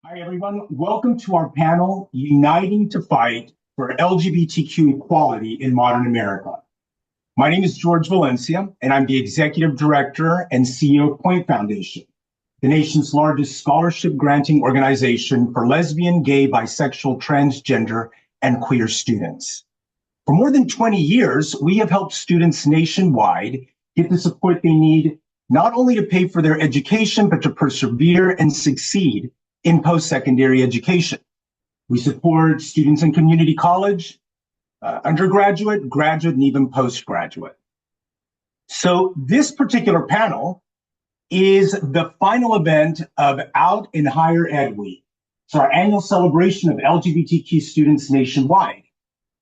Hi, everyone. Welcome to our panel, Uniting to Fight for LGBTQ Equality in Modern America. My name is Jorge Valencia, and I'm the Executive Director and CEO of Point Foundation, the nation's largest scholarship granting organization for lesbian, gay, bisexual, transgender, and queer students. For more than 20 years, we have helped students nationwide get the support they need, not only to pay for their education, but to persevere and succeed in post-secondary education. We support students in community college, undergraduate, graduate, and even postgraduate. So this particular panel is the final event of Out in Higher Ed Week. It's our annual celebration of LGBTQ students nationwide.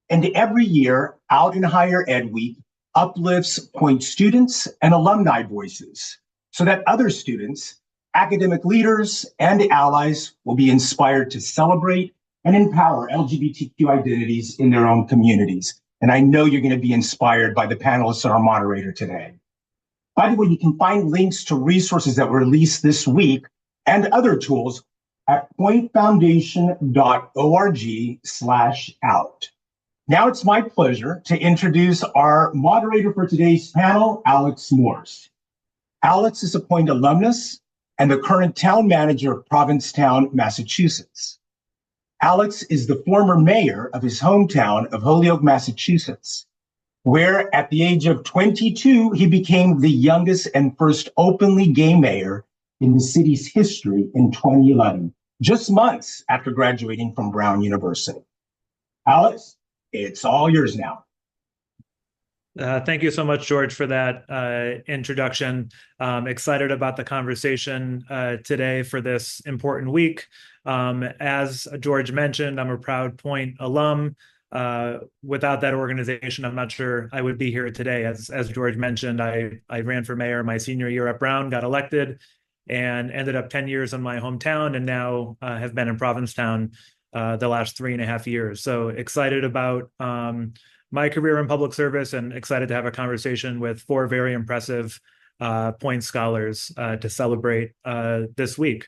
And every year, Out in Higher Ed Week uplifts Point students and alumni voices so that other students, academic leaders, and allies will be inspired to celebrate and empower LGBTQ identities in their own communities. And I know you're going to be inspired by the panelists and our moderator today. By the way, you can find links to resources that were released this week and other tools at pointfoundation.org/out. Now it's my pleasure to introduce our moderator for today's panel, Alex Morse. Alex is a Point alumnus and the current town manager of Provincetown, Massachusetts. Alex is the former mayor of his hometown of Holyoke, Massachusetts, where at the age of 22, he became the youngest and first openly gay mayor in the city's history in 2011, just months after graduating from Brown University. Alex, it's all yours now. Thank you so much, Jorge, for that introduction. Excited about the conversation today for this important week. As Jorge mentioned, I'm a proud Point alum. Without that organization, I'm not sure I would be here today. As Jorge mentioned, I ran for mayor my senior year at Brown, got elected, and ended up 10 years in my hometown, and now have been in Provincetown the last 3.5 years. So excited about my career in public service and excited to have a conversation with 4 very impressive Point scholars to celebrate this week.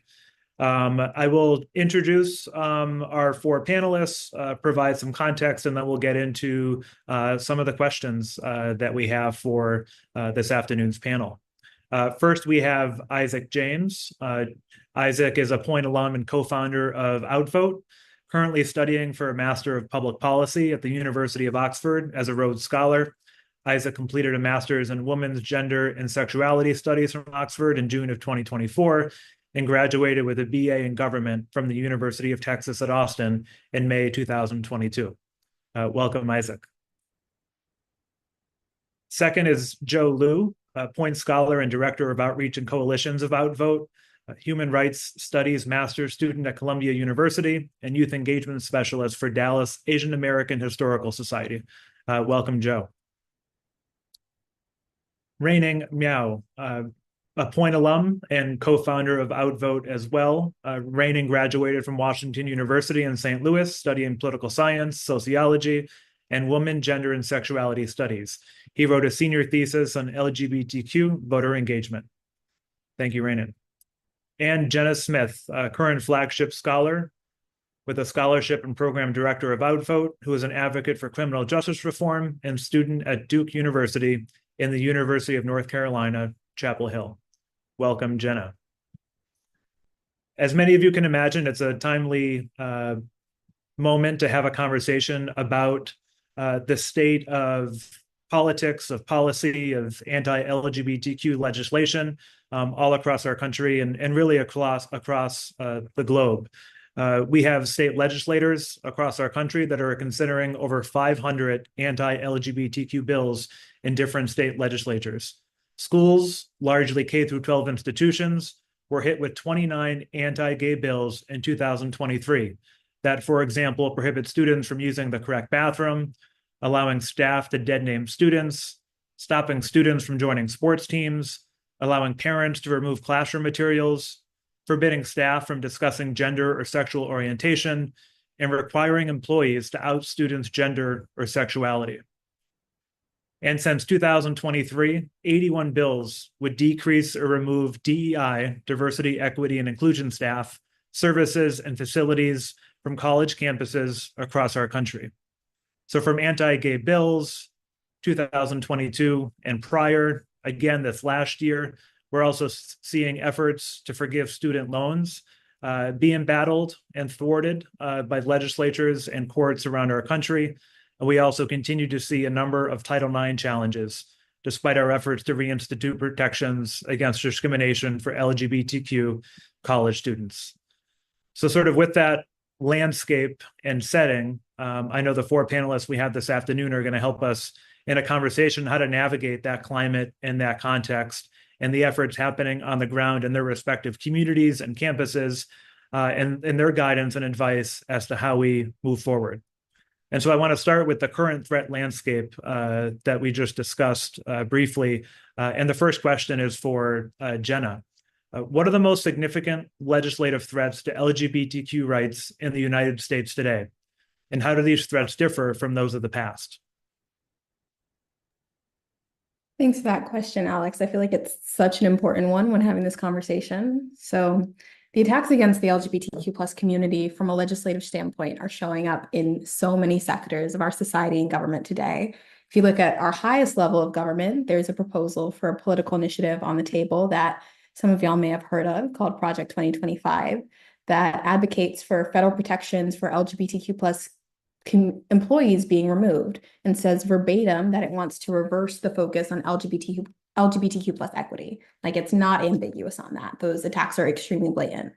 I will introduce our 4 panelists, provide some context, and then we'll get into some of the questions that we have for this afternoon's panel. First, we have Isaac James. Isaac is a Point alum and co-founder of OutVote, currently studying for a Master of Public Policy at the University of Oxford as a Rhodes Scholar. Isaac completed a Master's in Women's Gender and Sexuality Studies from Oxford in June of 2024 and graduated with a BA in Government from the University of Texas at Austin in May 2022. Welcome, Isaac. Second is Joe Liu, a Point Scholar and Director of Outreach and Coalitions of OutVote, Human Rights Studies Master's student at Columbia University, and Youth Engagement Specialist for Dallas Asian American Historical Society. Welcome, Joe. Ranen Mao, a Point alum and co-founder of OutVote as well. Ranen graduated from Washington University in St. Louis, studying political science, sociology, and women, gender, and sexuality studies. He wrote a senior thesis on LGBTQ voter engagement. Thank you, Ranen. And Jenna Smith, a current flagship scholar with a scholarship and program director of OutVote, who is an advocate for criminal justice reform and student at Duke University in the University of North Carolina, Chapel Hill. Welcome, Jenna. As many of you can imagine, it's a timely moment to have a conversation about the state of politics, of policy, of anti-LGBTQ legislation all across our country and really across the globe. We have state legislators across our country that are considering over 500 anti-LGBTQ bills in different state legislatures. Schools, largely K-12 institutions, were hit with 29 anti-gay bills in 2023 that, for example, prohibit students from using the correct bathroom, allowing staff to dead name students, stopping students from joining sports teams, allowing parents to remove classroom materials, forbidding staff from discussing gender or sexual orientation, and requiring employees to out students' gender or sexuality. And since 2023, 81 bills would decrease or remove DEI, diversity, equity, and inclusion staff services, and facilities from college campuses across our country. So from anti-gay bills, 2022 and prior, again, this last year, we're also seeing efforts to forgive student loans being battled and thwarted by legislatures and courts around our country. And we also continue to see a number of Title IX challenges, despite our efforts to reinstitute protections against discrimination for LGBTQ college students. So sort of with that landscape and setting, I know the four panelists we have this afternoon are going to help us in a conversation how to navigate that climate in that context and the efforts happening on the ground in their respective communities and campuses, and their guidance and advice as to how we move forward. And so I want to start with the current threat landscape that we just discussed briefly. And the first question is for Jenna. What are the most significant legislative threats to LGBTQ rights in the United States today? And how do these threats differ from those of the past? Thanks for that question, Alex. I feel like it's such an important one when having this conversation. So the attacks against the LGBTQ plus community from a legislative standpoint are showing up in so many sectors of our society and government today. If you look at our highest level of government, there's a proposal for a political initiative on the table that some of y'all may have heard of called Project 2025 that advocates for federal protections for LGBTQ plus employees being removed and says verbatim that it wants to reverse the focus on LGBTQ plus equity. Like it's not ambiguous on that. Those attacks are extremely blatant.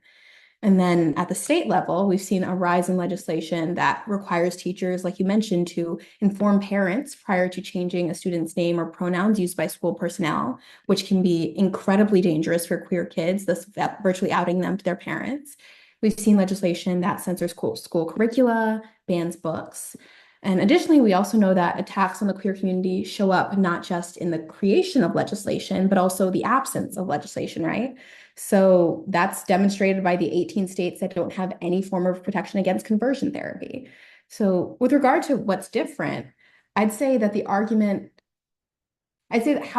And then at the state level, we've seen a rise in legislation that requires teachers, like you mentioned, to inform parents prior to changing a student's name or pronouns used by school personnel, which can be incredibly dangerous for queer kids, thus virtually outing them to their parents. We've seen legislation that censors school curricula, bans books. And additionally, we also know that attacks on the queer community show up not just in the creation of legislation, but also the absence of legislation, right? So that's demonstrated by the 18 states that don't have any form of protection against conversion therapy. So with regard to what's different, I'd say that how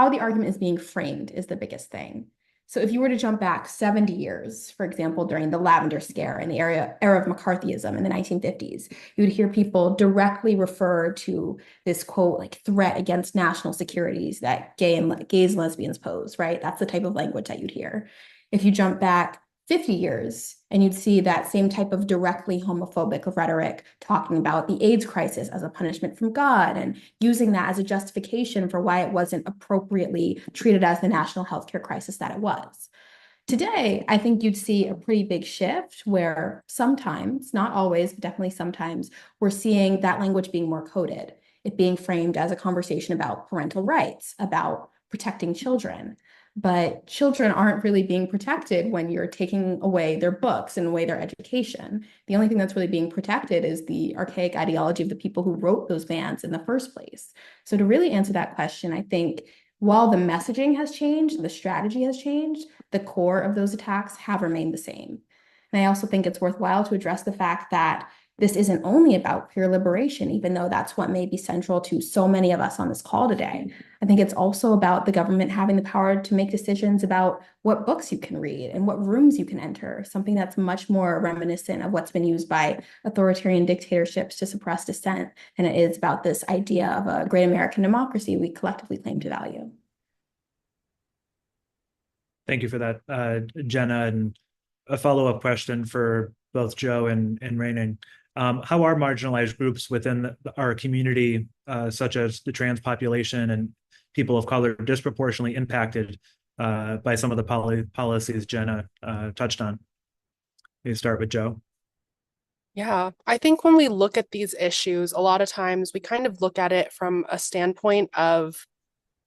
the argument is being framed is the biggest thing. So if you were to jump back 70 years, for example, during the Lavender Scare and the era of McCarthyism in the 1950s, you would hear people directly refer to this quote, like threat against national securities that gays and lesbians pose, right? That's the type of language that you'd hear. If you jump back 50 years and you'd see that same type of directly homophobic rhetoric talking about the AIDS crisis as a punishment from God and using that as a justification for why it wasn't appropriately treated as the national healthcare crisis that it was. Today, I think you'd see a pretty big shift where sometimes, not always, but definitely sometimes, we're seeing that language being more coded, it being framed as a conversation about parental rights, about protecting children. But children aren't really being protected when you're taking away their books and away their education. The only thing that's really being protected is the archaic ideology of the people who wrote those bans in the first place. So to really answer that question, I think while the messaging has changed, the strategy has changed, the core of those attacks have remained the same. And I also think it's worthwhile to address the fact that this isn't only about queer liberation, even though that's what may be central to so many of us on this call today. I think it's also about the government having the power to make decisions about what books you can read and what rooms you can enter, something that's much more reminiscent of what's been used by authoritarian dictatorships to suppress dissent than it is about this idea of a great American democracy we collectively claim to value. Thank you for that, Jenna. And a follow-up question for both Joe and Ranen. How are marginalized groups within our community, such as the trans population and people of color, disproportionately impacted by some of the policies Jenna touched on? Maybe start with Joe. Yeah, I think when we look at these issues, a lot of times we kind of look at it from a standpoint of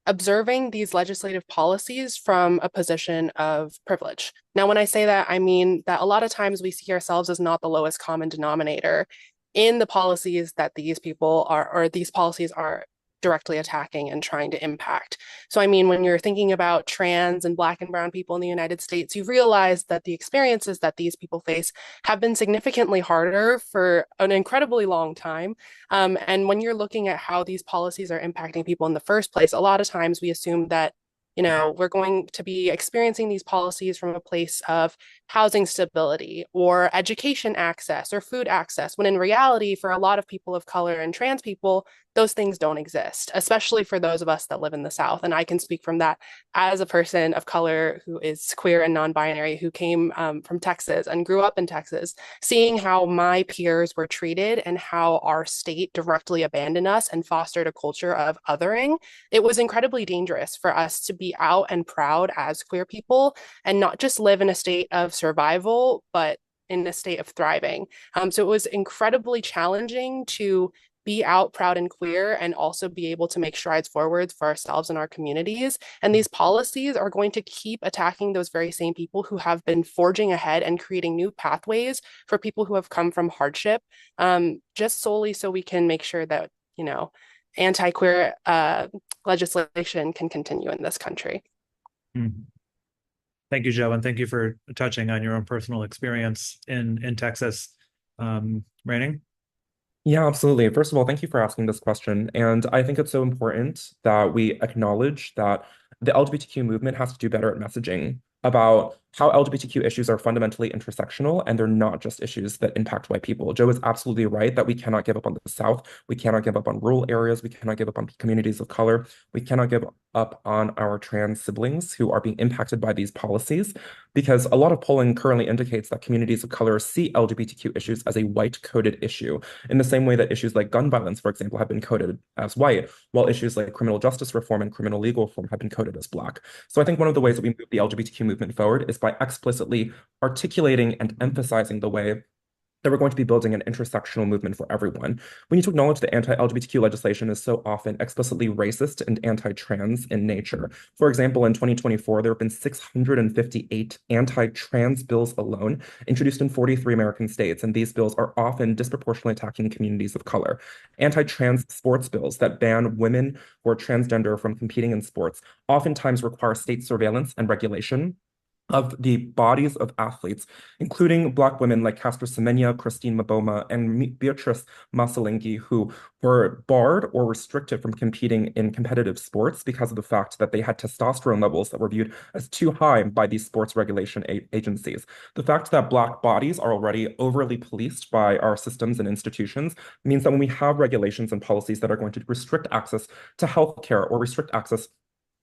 observing these legislative policies from a position of privilege. Now, when I say that, I mean that a lot of times we see ourselves as not the lowest common denominator in the policies that these people are, or these policies are directly attacking and trying to impact. So, I mean, when you're thinking about trans and Black and brown people in the United States, you realize that the experiences that these people face have been significantly harder for an incredibly long time. And when you're looking at how these policies are impacting people in the first place, a lot of times we assume that we're going to be experiencing these policies from a place of housing stability or education access or food access, when in reality, for a lot of people of color and trans people, those things don't exist, especially for those of us that live in the South. And I can speak from that as a person of color who is queer and non-binary, who came from Texas and grew up in Texas, seeing how my peers were treated and how our state directly abandoned us and fostered a culture of othering. It was incredibly dangerous for us to be out and proud as queer people and not just live in a state of survival, but in a state of thriving. So it was incredibly challenging to be out proud and queer and also be able to make strides forwards for ourselves and our communities. And these policies are going to keep attacking those very same people who have been forging ahead and creating new pathways for people who have come from hardship, just solely so we can make sure that, anti-queer legislation can continue in this country. Thank you, Joe, and thank you for touching on your own personal experience in Texas. Ranen? Yeah, absolutely. First of all, thank you for asking this question. And I think it's so important that we acknowledge that the LGBTQ movement has to do better at messaging about how LGBTQ issues are fundamentally intersectional, and they're not just issues that impact white people. Joe is absolutely right that we cannot give up on the South. We cannot give up on rural areas. We cannot give up on communities of color. We cannot give up on our trans siblings who are being impacted by these policies, because a lot of polling currently indicates that communities of color see LGBTQ issues as a white-coded issue, in the same way that issues like gun violence, for example, have been coded as white, while issues like criminal justice reform and criminal legal reform have been coded as Black. So I think one of the ways that we move the LGBTQ movement forward is by explicitly articulating and emphasizing the way that we're going to be building an intersectional movement for everyone. We need to acknowledge that anti-LGBTQ legislation is so often explicitly racist and anti-trans in nature. For example, in 2024, there have been 658 anti-trans bills alone introduced in 43 American states, and these bills are often disproportionately attacking communities of color. Anti-trans sports bills that ban women who are transgender from competing in sports oftentimes require state surveillance and regulation of the bodies of athletes, including Black women like Casper Semenya, Christine Maboma, and Beatrice Masalingi, who were barred or restricted from competing in competitive sports because of the fact that they had testosterone levels that were viewed as too high by these sports regulation agencies. The fact that Black bodies are already overly policed by our systems and institutions means that when we have regulations and policies that are going to restrict access to healthcare or restrict access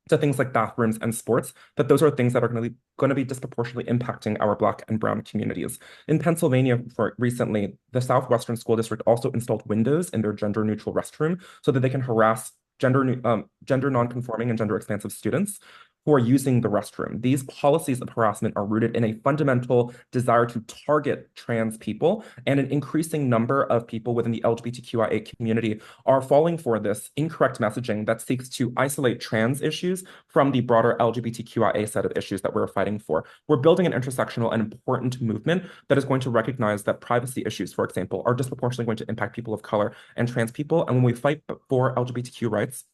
to things like bathrooms and sports, that those are things that are going to be disproportionately impacting our Black and brown communities. In Pennsylvania, recently, the Southwestern School District also installed windows in their gender-neutral restroom so that they can harass gender non-conforming and gender expansive students who are using the restroom. These policies of harassment are rooted in a fundamental desire to target trans people, and an increasing number of people within the LGBTQIA community are falling for this incorrect messaging that seeks to isolate trans issues from the broader LGBTQIA set of issues that we're fighting for. We're building an intersectional and important movement that is going to recognize that privacy issues, for example, are disproportionately going to impact people of color and trans people. And when we fight for LGBTQ rights,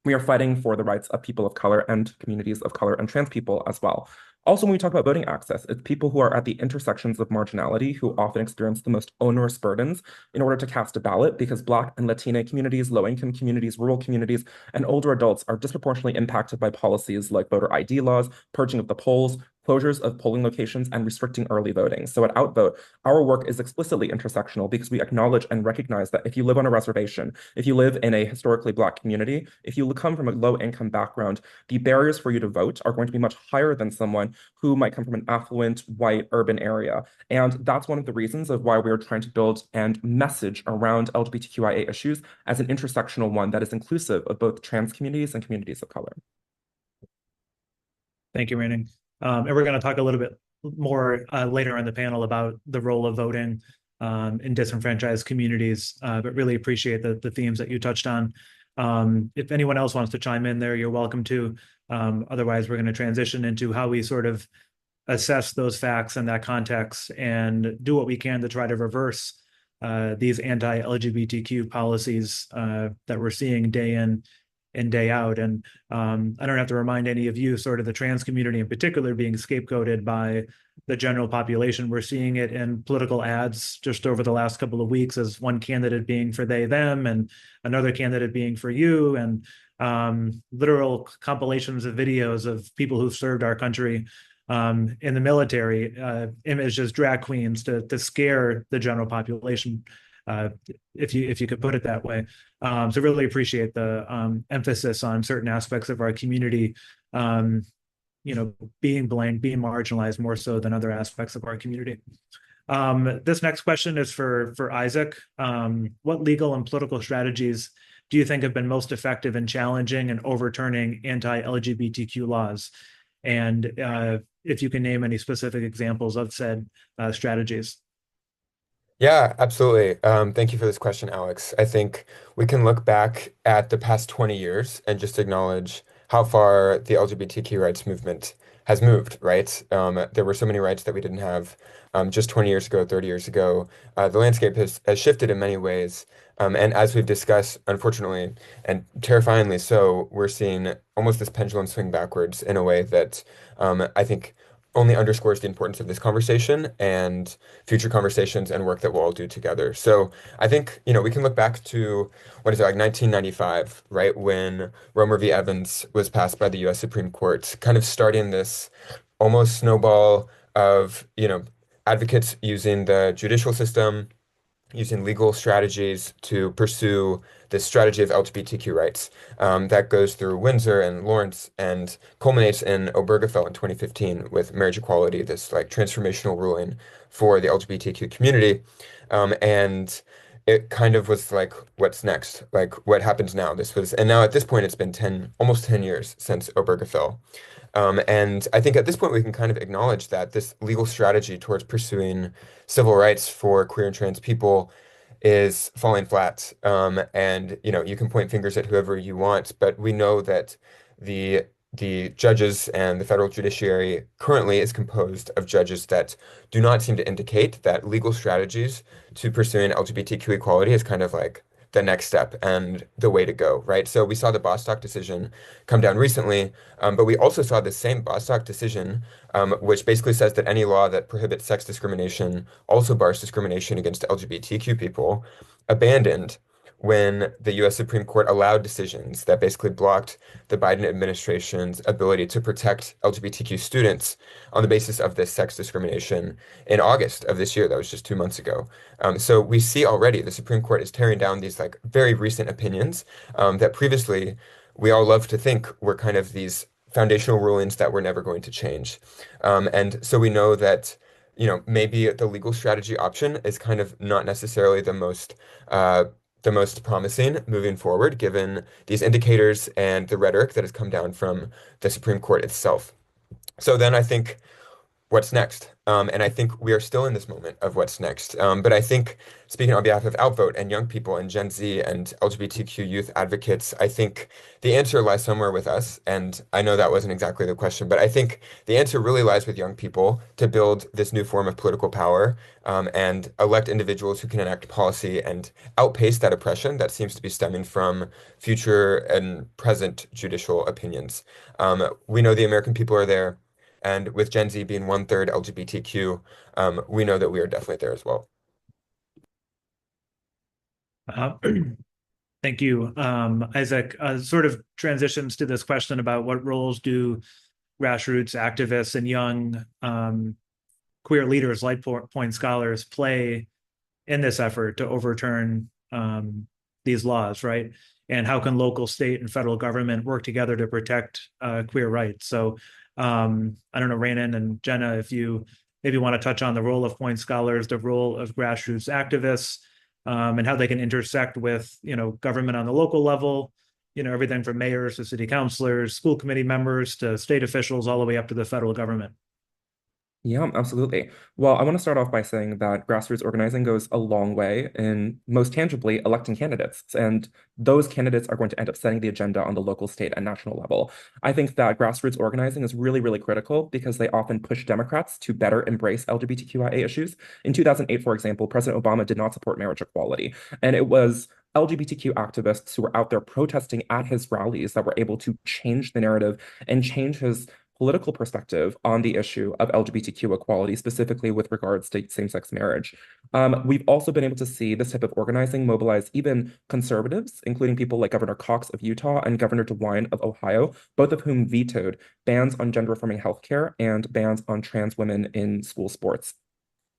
we are fighting for the rights of people of color and communities of color and trans people as well. Also, when we talk about voting access, it's people who are at the intersections of marginality who often experience the most onerous burdens in order to cast a ballot, because Black and Latina communities, low-income communities, rural communities, and older adults are disproportionately impacted by policies like voter ID laws, purging of the polls, closures of polling locations, and restricting early voting. So at OutVote, our work is explicitly intersectional because we acknowledge and recognize that if you live on a reservation, if you live in a historically Black community, if you come from a low-income background, the barriers for you to vote are going to be much higher than someone who might come from an affluent, white, urban area. And that's one of the reasons of why we're trying to build and message around LGBTQIA issues as an intersectional one that is inclusive of both trans communities and communities of color. Thank you, Ranen. And we're going to talk a little bit more later in the panel about the role of voting in disenfranchised communities, but really appreciate the themes that you touched on. If anyone else wants to chime in there, you're welcome to. Otherwise, we're going to transition into how we sort of assess those facts in that context and do what we can to try to reverse these anti-LGBTQ policies that we're seeing day in and day out. And I don't have to remind any of you, sort of the trans community in particular, being scapegoated by the general population. We're seeing it in political ads just over the last couple of weeks, as one candidate being for they, them, and another candidate being for you. And literal compilations of videos of people who've served our country in the military, imaged as drag queens to scare the general population, if you could put it that way. So really appreciate the emphasis on certain aspects of our community, being blamed, being marginalized more so than other aspects of our community. This next question is for Isaac. What legal and political strategies do you think have been most effective in challenging and overturning anti-LGBTQ laws? And if you can name any specific examples of said strategies. Yeah, absolutely. Thank you for this question, Alex. I think we can look back at the past 20 years and just acknowledge how far the LGBTQ rights movement has moved, right? There were so many rights that we didn't have just 20 years ago, 30 years ago. The landscape has shifted in many ways. And as we've discussed, unfortunately, and terrifyingly so, we're seeing almost this pendulum swing backwards in a way that I think only underscores the importance of this conversation and future conversations and work that we'll all do together. So I think, we can look back to, what is it, like 1995, right? When Romer v. Evans was passed by the US Supreme Court, kind of starting this almost snowball of, advocates using the judicial system, using legal strategies to pursue this strategy of LGBTQ rights that goes through Windsor and Lawrence and culminates in Obergefell in 2015 with marriage equality, this like transformational ruling for the LGBTQ community. And it kind of was like, what's next? Like, what happens now? And now at this point, it's been almost 10 years since Obergefell. And I think at this point, we can kind of acknowledge that this legal strategy towards pursuing civil rights for queer and trans people is falling flat. And, you can point fingers at whoever you want, but we know that the judges and the federal judiciary currently is composed of judges that do not seem to indicate that legal strategies to pursuing LGBTQ equality is kind of like the next step and the way to go, right? So we saw the Bostock decision come down recently, but we also saw the same Bostock decision, which basically says that any law that prohibits sex discrimination also bars discrimination against LGBTQ people, abandoned when the US Supreme Court allowed decisions that basically blocked the Biden administration's ability to protect LGBTQ students on the basis of this sex discrimination in August of this year. That was just 2 months ago. So we see already the Supreme Court is tearing down these like very recent opinions that previously we all love to think were kind of these foundational rulings that were never going to change. And so we know that maybe the legal strategy option is kind of not necessarily the most promising moving forward, given these indicators and the rhetoric that has come down from the Supreme Court itself. So then I think, what's next? And I think we are still in this moment of what's next. But I think, speaking on behalf of OutVote and young people and Gen Z and LGBTQ youth advocates, I think the answer lies somewhere with us. And I know that wasn't exactly the question, but I think the answer really lies with young people to build this new form of political power and elect individuals who can enact policy and outpace that oppression that seems to be stemming from future and present judicial opinions. We know the American people are there. And with Gen Z being 1/3 LGBTQ, we know that we are definitely there as well. Thank you, Isaac. Sort of transitions to this question about what roles do grassroots activists and young queer leaders like Point Scholars play in this effort to overturn these laws, right? And how can local, state, and federal government work together to protect queer rights? So I don't know, Ranen and Jenna, if you maybe want to touch on the role of Point Scholars, the role of grassroots activists, and how they can intersect with, government on the local level, everything from mayors to city councilors, school committee members to state officials, all the way up to the federal government. Yeah, absolutely. Well, I want to start off by saying that grassroots organizing goes a long way in most tangibly electing candidates, and those candidates are going to end up setting the agenda on the local, state, and national level. I think that grassroots organizing is really, really critical because they often push Democrats to better embrace LGBTQIA issues. In 2008, for example, President Obama did not support marriage equality, and it was LGBTQ activists who were out there protesting at his rallies that were able to change the narrative and change his political perspective on the issue of LGBTQ equality, specifically with regards to same-sex marriage. We've also been able to see this type of organizing mobilize even conservatives, including people like Governor Cox of Utah and Governor DeWine of Ohio, both of whom vetoed bans on gender-affirming healthcare and bans on trans women in school sports.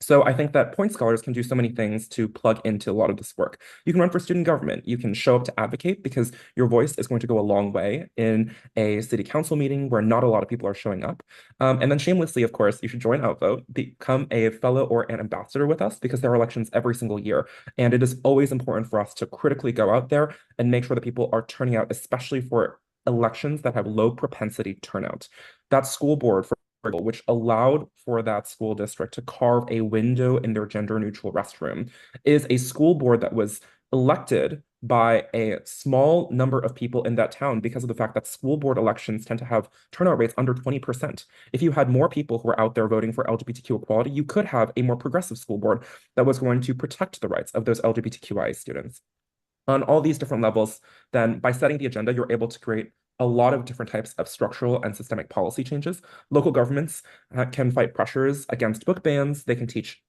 So I think that point scholars can do so many things to plug into a lot of this work. You can run for student government. You can show up to advocate because your voice is going to go a long way in a city council meeting where not a lot of people are showing up. And then shamelessly, of course, you should join OutVote, become a fellow or an ambassador with us because there are elections every single year. And it is always important for us to critically go out there and make sure that people are turning out, especially for elections that have low propensity turnout. That school board, for which allowed for that school district to carve a window in their gender-neutral restroom, is a school board that was elected by a small number of people in that town because of the fact that school board elections tend to have turnout rates under 20%. If you had more people who were out there voting for LGBTQ equality, you could have a more progressive school board that was going to protect the rights of those LGBTQIA students. On all these different levels, then by setting the agenda, you're able to create a lot of different types of structural and systemic policy changes. Local governments can fight pressures against book bans. They can teach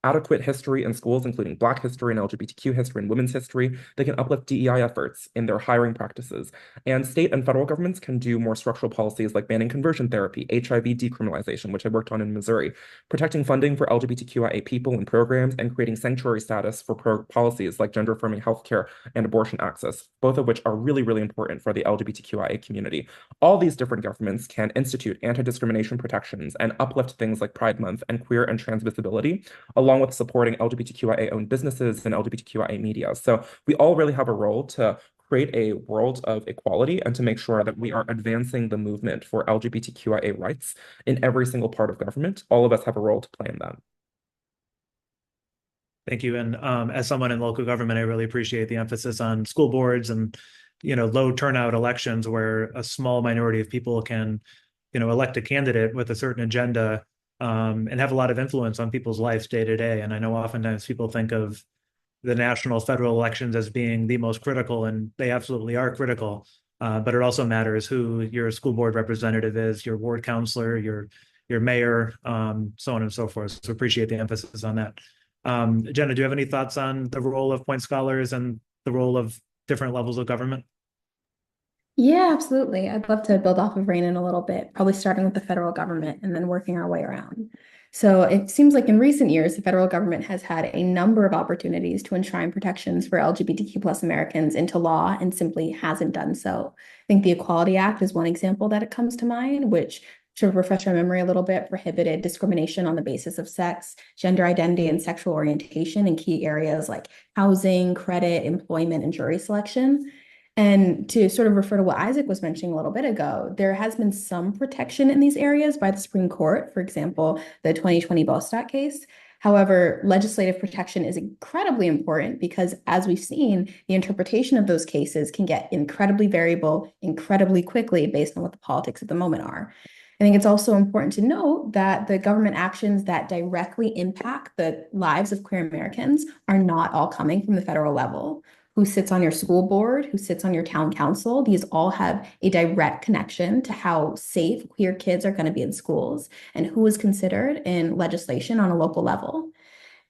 adequate history in schools, including Black history and LGBTQ history and women's history. They can uplift DEI efforts in their hiring practices. And state and federal governments can do more structural policies like banning conversion therapy, HIV decriminalization, which I worked on in Missouri, protecting funding for LGBTQIA people in programs, and creating sanctuary status for policies like gender-affirming healthcare and abortion access, both of which are really, really important for the LGBTQIA community. All these different governments can institute anti-discrimination protections and uplift things like Pride Month and queer and trans visibility, along with supporting LGBTQIA-owned businesses and LGBTQIA media. So we all really have a role to create a world of equality and to make sure that we are advancing the movement for LGBTQIA rights in every single part of government. All of us have a role to play in that. Thank you. And as someone in local government, I really appreciate the emphasis on school boards and, low turnout elections where a small minority of people can, elect a candidate with a certain agenda and have a lot of influence on people's lives day to day. And I know oftentimes people think of the national federal elections as being the most critical, and they absolutely are critical. But it also matters who your school board representative is, your ward counselor, your mayor, so on and so forth. So appreciate the emphasis on that. Jenna, do you have any thoughts on the role of point scholars and the role of different levels of government? Yeah, absolutely. I'd love to build off of Ranen a little bit, probably starting with the federal government and then working our way around. So it seems like in recent years, the federal government has had a number of opportunities to enshrine protections for LGBTQ plus Americans into law and simply hasn't done so. I think the Equality Act is one example that it comes to mind, which, to refresh our memory a little bit, prohibited discrimination on the basis of sex, gender identity, and sexual orientation in key areas like housing, credit, employment, and jury selection. And to sort of refer to what Isaac was mentioning a little bit ago, there has been some protection in these areas by the Supreme Court, for example, the 2020 Bostock case. However, legislative protection is incredibly important because, as we've seen, the interpretation of those cases can get incredibly variable incredibly quickly based on what the politics at the moment are. I think it's also important to note that the government actions that directly impact the lives of queer Americans are not all coming from the federal level. Who sits on your school board, who sits on your town council, these all have a direct connection to how safe queer kids are going to be in schools and who is considered in legislation on a local level.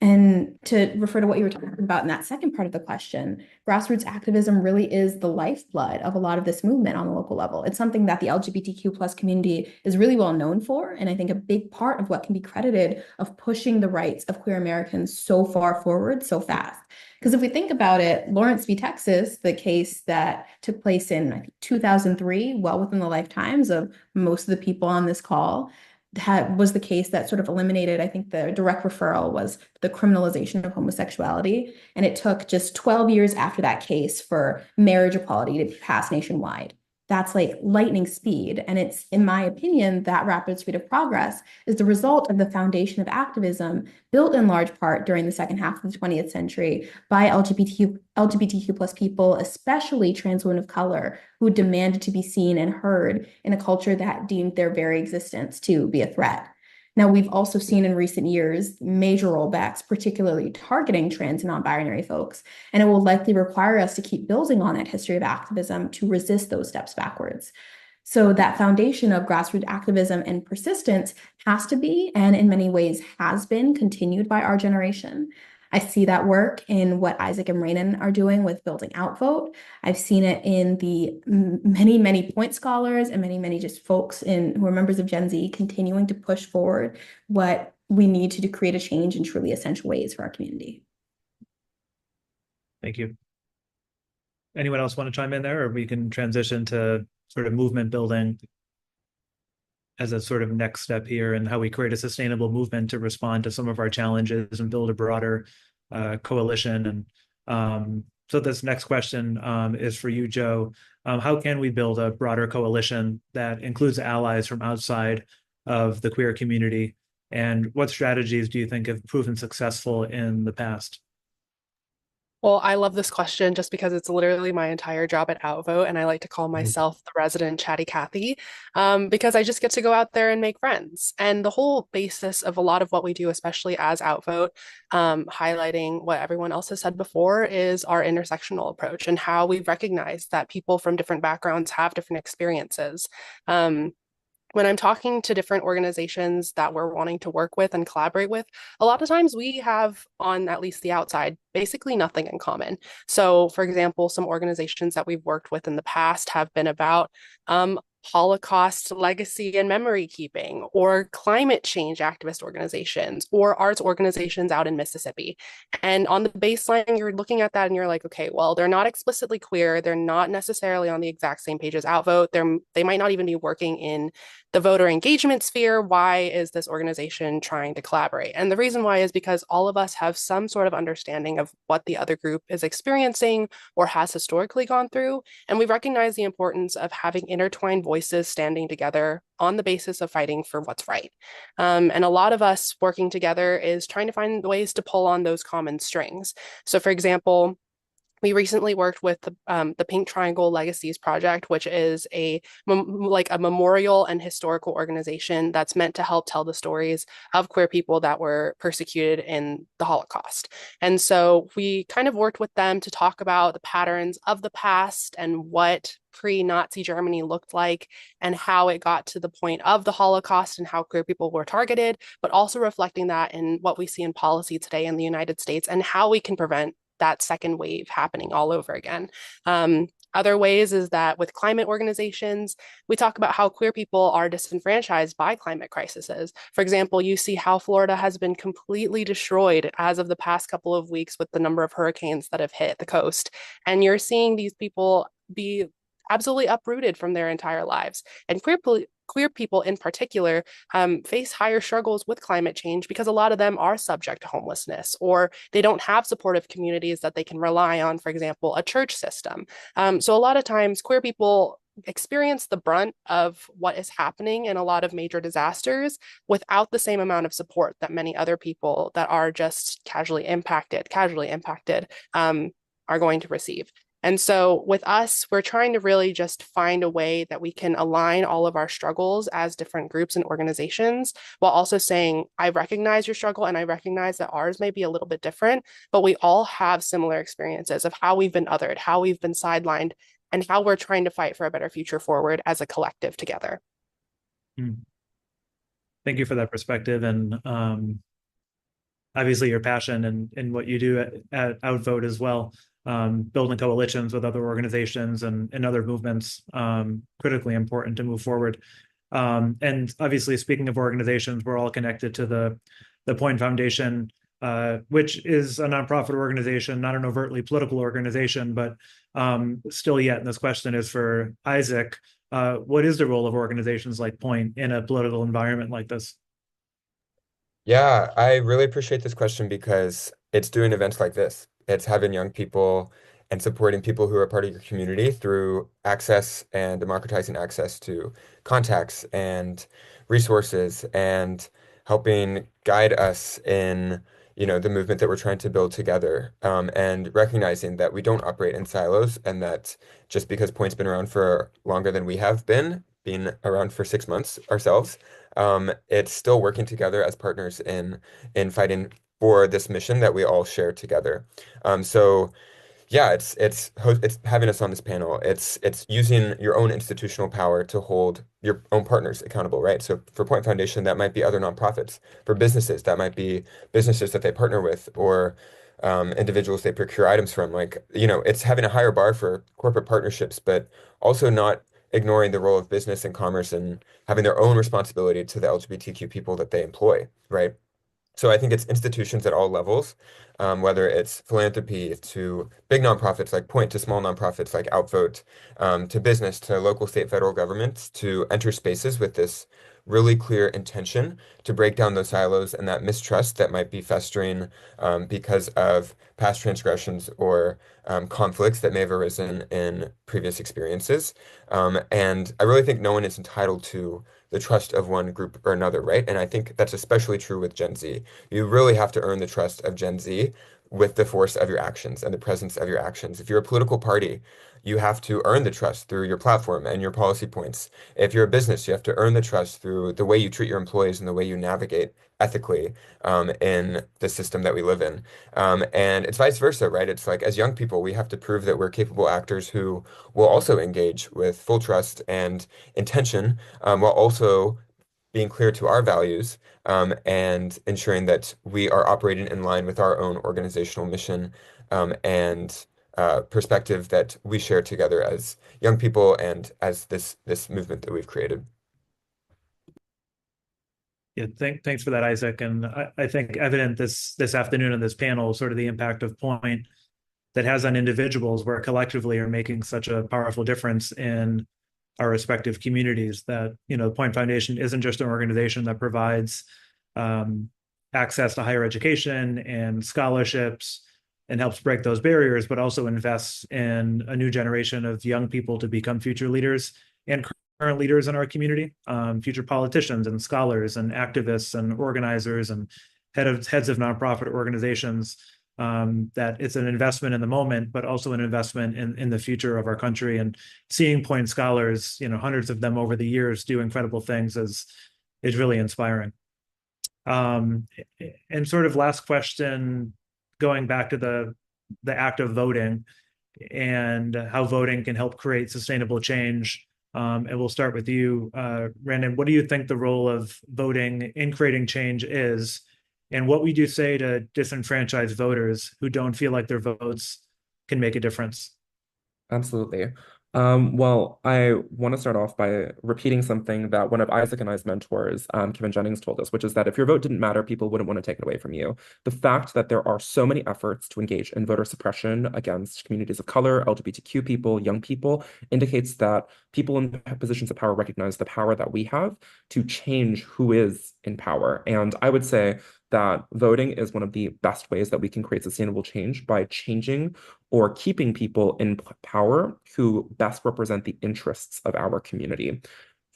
And to refer to what you were talking about in that second part of the question, grassroots activism really is the lifeblood of a lot of this movement on the local level. It's something that the LGBTQ plus community is really well known for. And I think a big part of what can be credited of pushing the rights of queer Americans so far forward so fast. Because if we think about it, Lawrence v. Texas, the case that took place in, I think, 2003, well within the lifetimes of most of the people on this call, was the case that sort of eliminated, I think the direct referral was the criminalization of homosexuality. And it took just 12 years after that case for marriage equality to be passed nationwide. That's like lightning speed. And it's, in my opinion, that rapid speed of progress is the result of the foundation of activism built in large part during the second half of the 20th century by LGBTQ plus people, especially trans women of color, who demanded to be seen and heard in a culture that deemed their very existence to be a threat. Now, we've also seen in recent years major rollbacks, particularly targeting trans and non-binary folks, and it will likely require us to keep building on that history of activism to resist those steps backwards. So that foundation of grassroots activism and persistence has to be, and in many ways has been, continued by our generation. I see that work in what Isaac and Ranen are doing with building OutVote. I've seen it in the many, many point scholars and many, many just folks who are members of Gen Z continuing to push forward what we need to create a change in truly essential ways for our community. Thank you. Anyone else want to chime in there, or we can transition to sort of movement building as a sort of next step here and how we create a sustainable movement to respond to some of our challenges and build a broader coalition. And so this next question is for you, Joe. How can we build a broader coalition that includes allies from outside of the queer community? And what strategies do you think have proven successful in the past? Well, I love this question just because it's literally my entire job at OutVote, and I like to call myself the resident chatty Cathy, because I just get to go out there and make friends. And the whole basis of a lot of what we do, especially as OutVote, highlighting what everyone else has said before, is our intersectional approach and how we recognize that people from different backgrounds have different experiences. When I'm talking to different organizations that we're wanting to work with and collaborate with, a lot of times we have, on at least the outside, basically nothing in common. So, for example, some organizations that we've worked with in the past have been about Holocaust legacy and memory keeping, or climate change activist organizations, or arts organizations out in Mississippi. And on the baseline, you're looking at that and you're like, okay, well, they're not explicitly queer. They're not necessarily on the exact same page as OutVote. They might not even be working in the voter engagement sphere. Why is this organization trying to collaborate? And the reason why is because all of us have some sort of understanding of what the other group is experiencing or has historically gone through. And we recognize the importance of having intertwined voices standing together on the basis of fighting for what's right. And a lot of us working together is trying to find ways to pull on those common strings. So, for example, we recently worked with the Pink Triangle Legacies Project, which is a memorial and historical organization that's meant to help tell the stories of queer people that were persecuted in the Holocaust. And so we kind of worked with them to talk about the patterns of the past and what pre-Nazi Germany looked like and how it got to the point of the Holocaust and how queer people were targeted, but also reflecting that in what we see in policy today in the United States and how we can prevent that second wave happening all over again. Other ways is that with climate organizations, we talk about how queer people are disenfranchised by climate crises. For example, you see how Florida has been completely destroyed as of the past couple of weeks with the number of hurricanes that have hit the coast. And you're seeing these people be absolutely uprooted from their entire lives. And queer people in particular face higher struggles with climate change because a lot of them are subject to homelessness, or they don't have supportive communities that they can rely on, for example, a church system. So a lot of times queer people experience the brunt of what is happening in a lot of major disasters without the same amount of support that many other people that are just casually impacted are going to receive. And so with us, we're trying to really just find a way that we can align all of our struggles as different groups and organizations, while also saying, I recognize your struggle and I recognize that ours may be a little bit different, but we all have similar experiences of how we've been othered, how we've been sidelined, and how we're trying to fight for a better future forward as a collective together. Thank you for that perspective. And obviously your passion and what you do at OutVote as well. Building coalitions with other organizations and other movements, critically important to move forward. And obviously, speaking of organizations, we're all connected to the Point Foundation, which is a nonprofit organization, not an overtly political organization, but still yet. And this question is for Isaac. What is the role of organizations like Point in a political environment like this? Yeah, I really appreciate this question because it's doing events like this. It's having young people and supporting people who are part of your community through access and democratizing access to contacts and resources and helping guide us in, the movement that we're trying to build together, and recognizing that we don't operate in silos and that just because Point's been around for longer than we have been around for 6 months ourselves, it's still working together as partners in fighting for this mission that we all share together. So Yeah, it's having us on this panel. It's using your own institutional power to hold your own partners accountable, right? So for Point Foundation, that might be other nonprofits. For businesses, that might be businesses that they partner with or individuals they procure items from. Like, it's having a higher bar for corporate partnerships, but also not ignoring the role of business and commerce and having their own responsibility to the LGBTQ people that they employ, right? So I think it's institutions at all levels, whether it's philanthropy to big nonprofits like Point, to small nonprofits like OutVote, to business, to local, state, federal governments, to enter spaces with this really clear intention to break down those silos and that mistrust that might be festering because of past transgressions or conflicts that may have arisen in previous experiences. And I really think no one is entitled to the trust of one group or another, right? And I think that's especially true with Gen Z. You really have to earn the trust of Gen Z with the force of your actions and the presence of your actions. If you're a political party, you have to earn the trust through your platform and your policy points. If you're a business, you have to earn the trust through the way you treat your employees and the way you navigate ethically in the system that we live in. And it's vice versa, right? It's like as young people, we have to prove that we're capable actors who will also engage with full trust and intention, while also being clear to our values, and ensuring that we are operating in line with our own organizational mission, and perspective that we share together as young people and as this movement that we've created. Yeah, thanks for that, Isaac. And I think evident this afternoon in this panel, sort of the impact of Point that has on individuals where collectively are making such a powerful difference in our respective communities. That, the Point Foundation isn't just an organization that provides access to higher education and scholarships and helps break those barriers, but also invests in a new generation of young people to become future leaders and current leaders in our community, future politicians and scholars and activists and organizers and heads of nonprofit organizations. That it's an investment in the moment, but also an investment in the future of our country. And seeing Point scholars, hundreds of them over the years do incredible things is really inspiring. And sort of last question, going back to the act of voting and how voting can help create sustainable change. And we'll start with you, Ranen. What do you think the role of voting in creating change is? And what would you say to disenfranchised voters who don't feel like their votes can make a difference? Absolutely. Well, I want to start off by repeating something that one of Isaac and I's mentors, Kevin Jennings, told us, which is that if your vote didn't matter, people wouldn't want to take it away from you. The fact that there are so many efforts to engage in voter suppression against communities of color, LGBTQ people, young people, indicates that people in positions of power recognize the power that we have to change who is in power. And I would say that voting is one of the best ways that we can create sustainable change by changing or keeping people in power who best represent the interests of our community.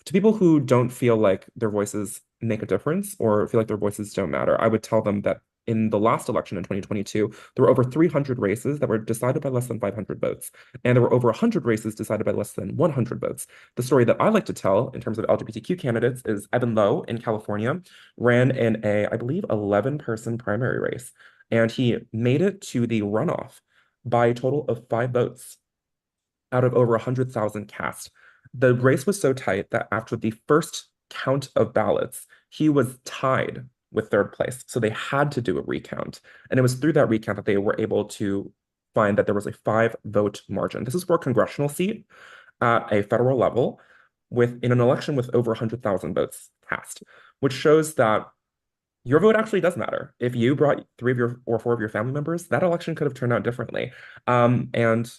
To people who don't feel like their voices make a difference or feel like their voices don't matter, I would tell them that in the last election in 2022, there were over 300 races that were decided by less than 500 votes. And there were over 100 races decided by less than 100 votes. The story that I like to tell in terms of LGBTQ candidates is Evan Lowe in California ran in I believe, 11-person primary race. And he made it to the runoff by a total of 5 votes out of over 100,000 cast. The race was so tight that after the first count of ballots, he was tied with third place. So they had to do a recount. And it was through that recount that they were able to find that there was a 5-vote margin. This is for a congressional seat at a federal level in an election with over 100,000 votes cast, which shows that your vote actually does matter. If you brought 3 of your or 4 of your family members, that election could have turned out differently. And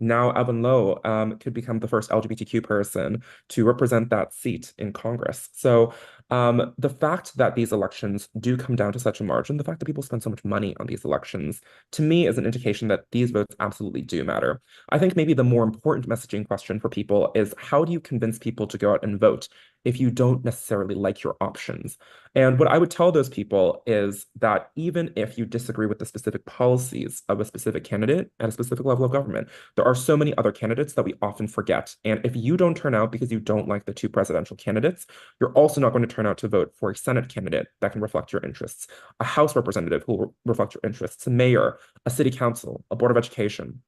now Evan Lowe could become the first LGBTQ person to represent that seat in Congress. So the fact that these elections do come down to such a margin, the fact that people spend so much money on these elections, to me is an indication that these votes absolutely do matter. I think maybe the more important messaging question for people is, how do you convince people to go out and vote if you don't necessarily like your options? And what I would tell those people is that even if you disagree with the specific policies of a specific candidate at a specific level of government, there are so many other candidates that we often forget. And if you don't turn out because you don't like the 2 presidential candidates, you're also not going to turn out to vote for a Senate candidate that can reflect your interests, a House representative who will reflect your interests, a mayor, a city council, a board of education,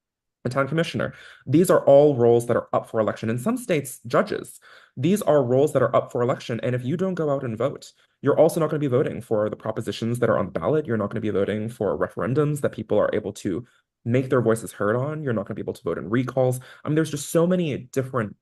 a town commissioner. These are all roles that are up for election. In some states, judges. These are roles that are up for election. And if you don't go out and vote, you're also not going to be voting for the propositions that are on the ballot. You're not going to be voting for referendums that people are able to make their voices heard on. You're not going to be able to vote in recalls. I mean, there's just so many different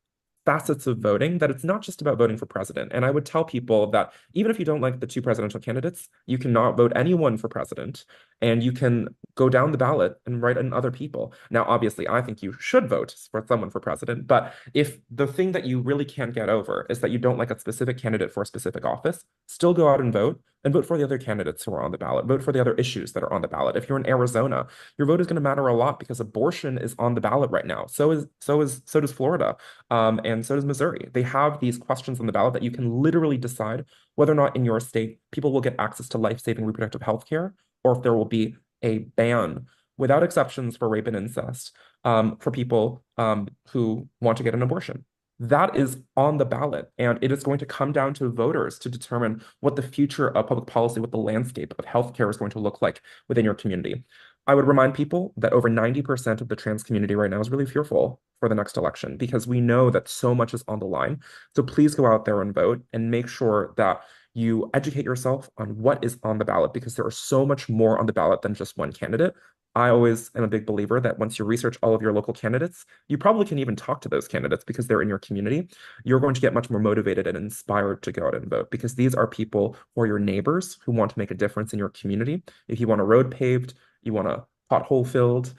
facets of voting that it's not just about voting for president. And I would tell people that even if you don't like the two presidential candidates, you cannot vote anyone for president, and you can go down the ballot and write in other people. Now, obviously, I think you should vote for someone for president, but if the thing that you really can't get over is that you don't like a specific candidate for a specific office, still go out and vote for the other candidates who are on the ballot, vote for the other issues that are on the ballot. If you're in Arizona, your vote is going to matter a lot because abortion is on the ballot right now. So does Florida. And so does Missouri. They have these questions on the ballot that you can literally decide whether or not in your state people will get access to life-saving reproductive health care, or if there will be a ban without exceptions for rape and incest for people who want to get an abortion. That is on the ballot, and it is going to come down to voters to determine what the future of public policy, what the landscape of healthcare is going to look like within your community. I would remind people that over 90% of the trans community right now is really fearful for the next election because we know that so much is on the line. So please go out there and vote and make sure that you educate yourself on what is on the ballot because there are so much more on the ballot than just one candidate. I always am a big believer that once you research all of your local candidates, you probably can even talk to those candidates because they're in your community. You're going to get much more motivated and inspired to go out and vote because these are people who are your neighbors who want to make a difference in your community. If you want a road paved, you want a pothole filled,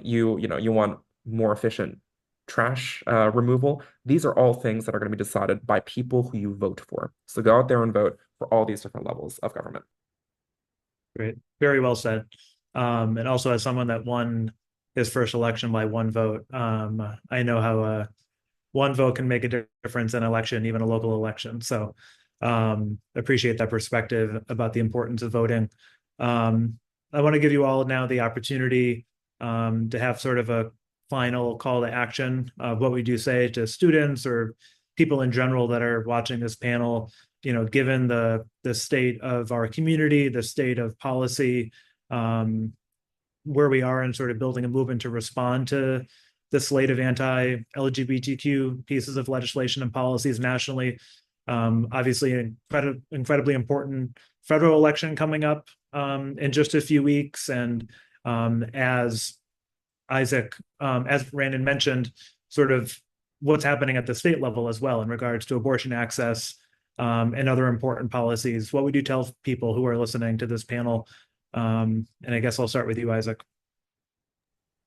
you want more efficient trash removal. These are all things that are going to be decided by people who you vote for. So go out there and vote for all these different levels of government. Great. Very well said. And also as someone that won his first election by one vote, I know how one vote can make a difference in an election, even a local election. So appreciate that perspective about the importance of voting. I want to give you all now the opportunity to have sort of a final call to action of what we do say to students or people in general that are watching this panel, given the state of our community, the state of policy, where we are in sort of building a movement to respond to the slate of anti-LGBTQ pieces of legislation and policies nationally. Obviously, incredibly important federal election coming up in just a few weeks. And as Ranen mentioned, sort of what's happening at the state level as well in regards to abortion access and other important policies. What would you tell people who are listening to this panel? And I guess I'll start with you, Isaac.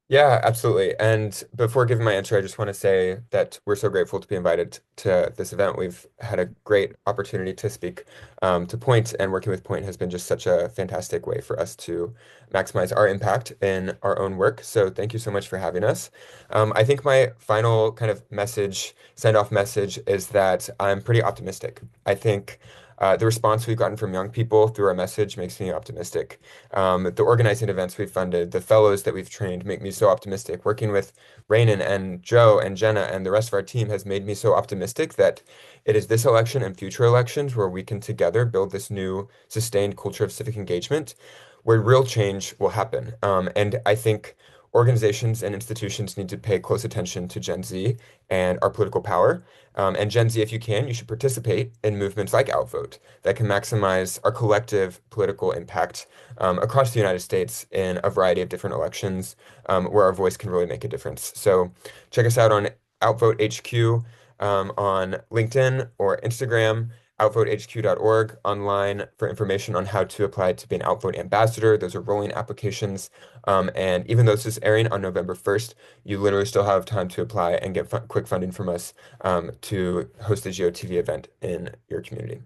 Yeah, absolutely. And before giving my answer, I just want to say that we're so grateful to be invited to this event. We've had a great opportunity to speak to Point, and working with Point has been just such a fantastic way for us to maximize our impact in our own work. So thank you so much for having us. I think my final kind of message, send-off message, is that I'm pretty optimistic. I think the response we've gotten from young people through our message makes me optimistic. The organizing events we've funded, the fellows that we've trained make me so optimistic. Working with Ranen and Joe and Jenna and the rest of our team has made me so optimistic that it is this election and future elections where we can together build this new sustained culture of civic engagement where real change will happen. And I think organizations and institutions need to pay close attention to Gen Z and our political power. And Gen Z, if you can, you should participate in movements like OutVote that can maximize our collective political impact across the United States in a variety of different elections where our voice can really make a difference. So check us out on OutVote HQ on LinkedIn or Instagram, outvotehq.org, online for information on how to apply to be an OutVote ambassador. Those are rolling applications. And even though this is airing on November 1st, you literally still have time to apply and get quick funding from us to host the GOTV event in your community.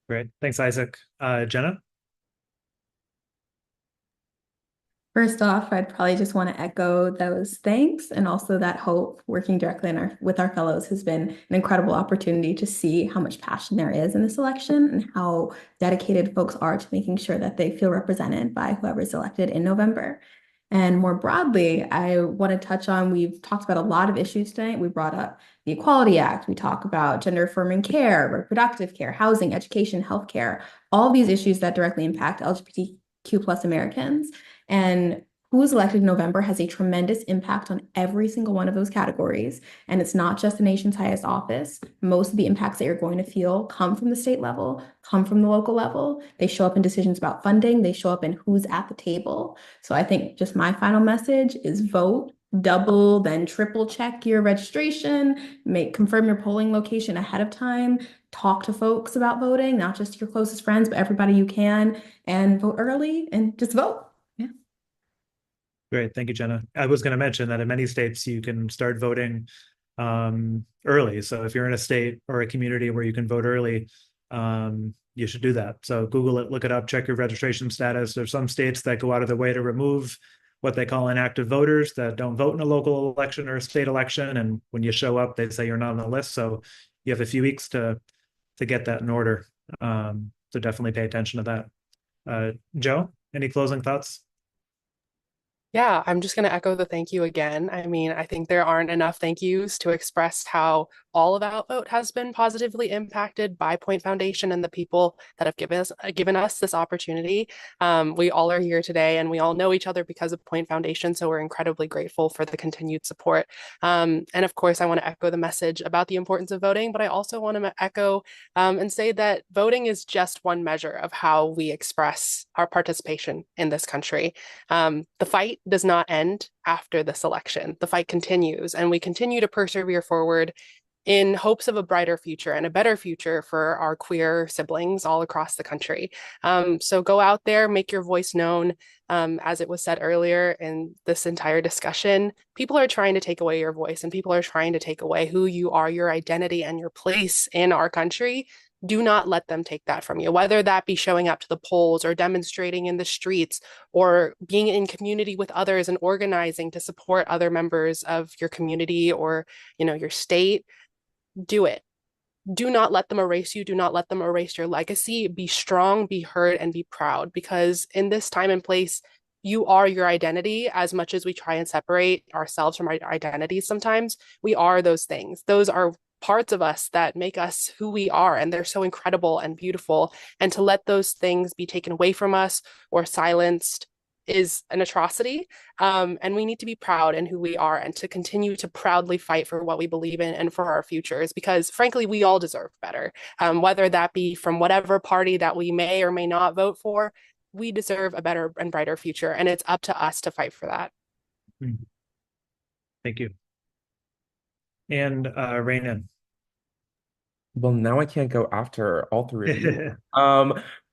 Great. Thanks, Isaac. Jenna? First off, I'd probably just want to echo those thanks and also that hope. Working directly with our fellows has been an incredible opportunity to see how much passion there is in this election and how dedicated folks are to making sure that they feel represented by whoever's elected in November. And more broadly, I want to touch on, we've talked about a lot of issues tonight. We brought up the Equality Act. We talk about gender affirming care, reproductive care, housing, education, healthcare, all these issues that directly impact LGBTQ plus Americans. And who is elected in November has a tremendous impact on every single one of those categories. And it's not just the nation's highest office. Most of the impacts that you're going to feel come from the state level, come from the local level. They show up in decisions about funding. They show up in who's at the table. So I think just my final message is vote, double, then triple check your registration, confirm your polling location ahead of time, talk to folks about voting, not just your closest friends, but everybody you can, and vote early and just vote. Great. Thank you, Jenna. I was going to mention that in many states, you can start voting early. So if you're in a state or a community where you can vote early, you should do that. So Google it, look it up, check your registration status. There's some states that go out of their way to remove what they call inactive voters that don't vote in a local election or a state election. And when you show up, they say you're not on the list. So you have a few weeks to get that in order. So definitely pay attention to that. Joe, any closing thoughts? Yeah, I'm just going to echo the thank you again. I mean, I think there aren't enough thank yous to express how all of OutVote has been positively impacted by Point Foundation and the people that have given us this opportunity. We all are here today and we all know each other because of Point Foundation, so we're incredibly grateful for the continued support. And of course, I want to echo the message about the importance of voting, but I also want to echo and say that voting is just one measure of how we express our participation in this country. The fight does not end after this election. The fight continues, and we continue to persevere forward in hopes of a brighter future and a better future for our queer siblings all across the country. So go out there, make your voice known. As it was said earlier in this entire discussion, people are trying to take away your voice and people are trying to take away who you are, your identity, and your place in our country. Do not let them take that from you, whether that be showing up to the polls or demonstrating in the streets or being in community with others and organizing to support other members of your community or, your state. Do it. Do not let them erase you. Do not let them erase your legacy. Be strong, be heard, and be proud, because in this time and place, you are your identity. As much as we try and separate ourselves from our identities sometimes, we are those things. Those are parts of us that make us who we are, and they're so incredible and beautiful. And to let those things be taken away from us or silenced is an atrocity. And we need to be proud in who we are and to continue to proudly fight for what we believe in and for our futures, because frankly, we all deserve better. Whether that be from whatever party that we may or may not vote for, we deserve a better and brighter future. And it's up to us to fight for that. Thank you. And Ranen. Well, now I can't go after all three of you.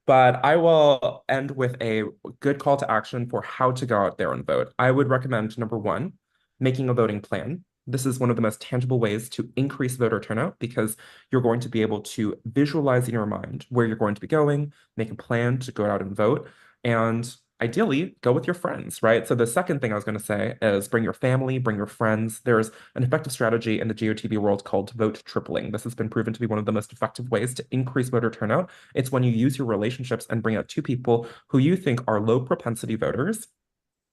But I will end with a good call to action for how to go out there and vote. I would recommend, number one, making a voting plan. This is one of the most tangible ways to increase voter turnout because you're going to be able to visualize in your mind where you're going to be going, make a plan to go out and vote, and ideally go with your friends, right? So the second thing I was going to say is bring your family, bring your friends. There's an effective strategy in the GOTV world called vote tripling. This has been proven to be one of the most effective ways to increase voter turnout. It's when you use your relationships and bring out two people who you think are low propensity voters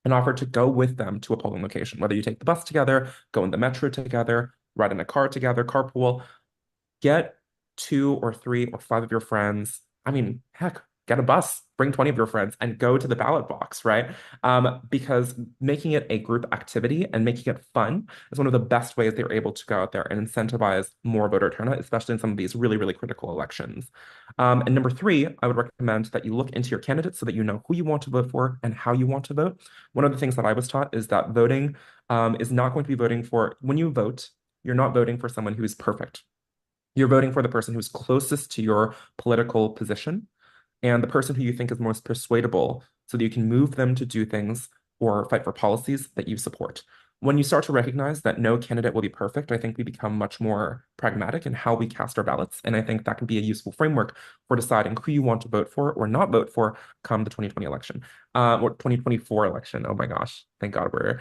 and offer to go with them to a polling location, whether you take the bus together, go in the metro together, ride in a car together, carpool, get 2 or 3 or 5 of your friends. I mean, heck, get a bus, bring 20 of your friends and go to the ballot box, right? Because making it a group activity and making it fun is one of the best ways they're able to go out there and incentivize more voter turnout, especially in some of these really, really critical elections. And number 3, I would recommend that you look into your candidates so that you know who you want to vote for and how you want to vote. One of the things that I was taught is that voting is not going to be voting for, when you vote, you're not voting for someone who's perfect. You're voting for the person who's closest to your political position and the person who you think is most persuadable so that you can move them to do things or fight for policies that you support. When you start to recognize that no candidate will be perfect, I think we become much more pragmatic in how we cast our ballots. And I think that can be a useful framework for deciding who you want to vote for or not vote for come the 2020 election or 2024 election. Oh my gosh, thank God we're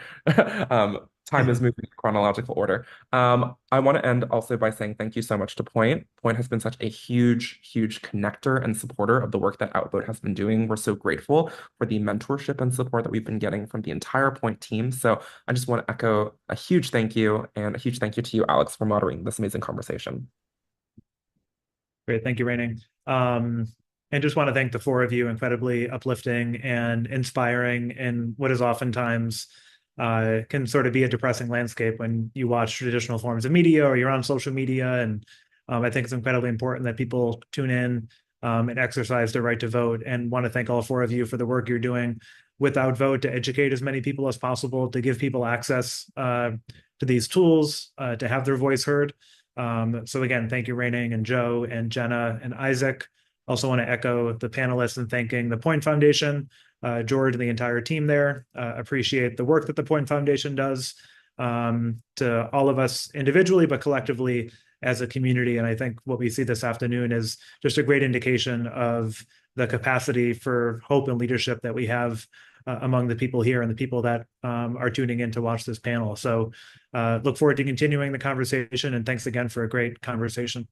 Time is moving in chronological order. I want to end also by saying thank you so much to Point. Point has been such a huge, huge connector and supporter of the work that OutVote has been doing. We're so grateful for the mentorship and support that we've been getting from the entire Point team. So I just want to echo a huge thank you and a huge thank you to you, Alex, for moderating this amazing conversation. Great, thank you, Ranen. And just want to thank the four of you, incredibly uplifting and inspiring in what is oftentimes can sort of be a depressing landscape when you watch traditional forms of media or you're on social media. And I think it's incredibly important that people tune in and exercise their right to vote. And want to thank all four of you for the work you're doing with OutVote to educate as many people as possible, to give people access to these tools, to have their voice heard. So again, thank you, Ranen and Joe and Jenna and Isaac. Also want to echo the panelists and thanking the Point Foundation, George and the entire team there. Appreciate the work that the Point Foundation does to all of us individually, but collectively as a community. And I think what we see this afternoon is just a great indication of the capacity for hope and leadership that we have among the people here and the people that are tuning in to watch this panel. So look forward to continuing the conversation, and thanks again for a great conversation.